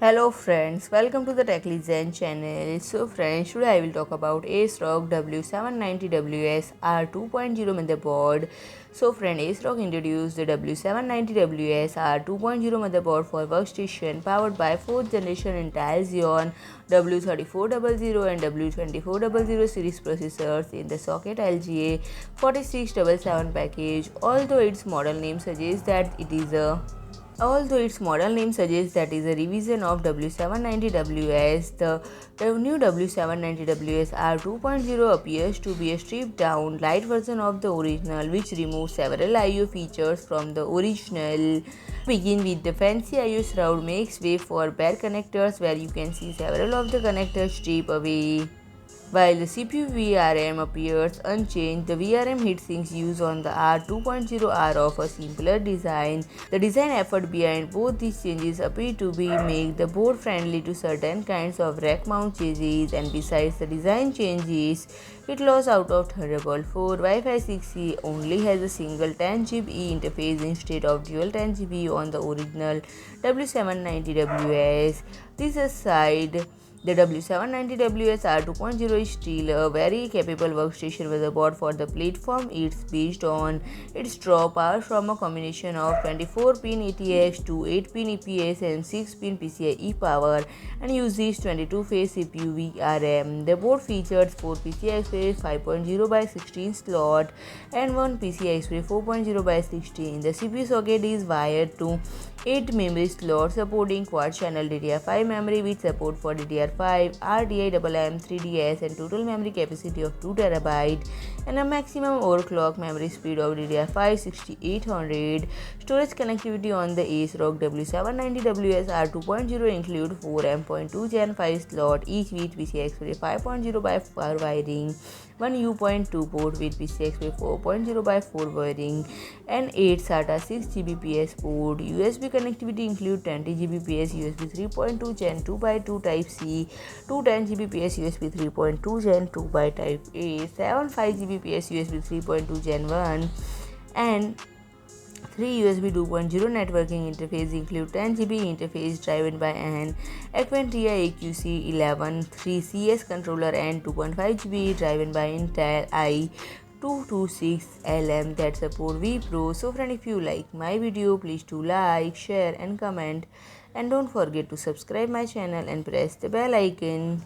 Hello friends, welcome to the Techly Zen channel. So friends, today I will talk about ASRock W790 WS R2.0 motherboard. So friend, ASRock introduced the W790 WS R2.0 motherboard for workstation powered by 4th generation Intel Xeon W3400 and W2400 series processors in the Socket LGA4677 package. Although its model name suggests that it is a revision of W790WS, the new W790WS R2.0 appears to be a stripped-down, light version of the original, which removes several I/O features from the original. Begin with the fancy I/O shroud makes way for bare connectors, where you can see several of the connectors strip away. While the CPU VRM appears unchanged, the VRM heatsinks used on the R2.0 are of a simpler design. The design effort behind both these changes appear to be make the board friendly to certain kinds of rack mount changes, and besides the design changes, it lost out of Thunderbolt 4. Wi-Fi 6E only has a single 10Gbps interface instead of dual 10Gbps on the original W790WS. This aside, the W790WS R2.0 is still a very capable workstation motherboard for the platform. It's based on its draw power from a combination of 24-pin ATX to 8-pin EPS and 6-pin PCIe power, and uses 22-phase CPU VRM. The board features 4 PCI-Express 5.0/16 slot and 1 PCI-Express 4.0/16. The CPU socket is wired to 8 memory slots supporting quad-channel DDR5 memory with support for DDR5 RDIMM-3DS and total memory capacity of 2 TB and a maximum overclock memory speed of DDR5 6800. Storage connectivity on the ASRock W790 WS R2.0 include 4 M.2 Gen 5 slot each with PCI-Express 5.0/4 wiring, 1 U.2 port with PCI-Express 4.0/4 wiring, and 8 SATA 6 Gbps port. USB connectivity include 20 Gbps USB 3.2 Gen 2x2 Type-C, 210 Gbps USB 3.2 Gen 2x Type-A, 75 Gbps USB 3.2 Gen 1, and 3 USB 2.0 networking interface include 10 GB interface driven by an Aquantia AQC113CS controller and 2.5 GB driven by Intel I226LM that support vPro. So friend, if you like my video, please do like, share and comment, and don't forget to subscribe my channel and press the bell icon.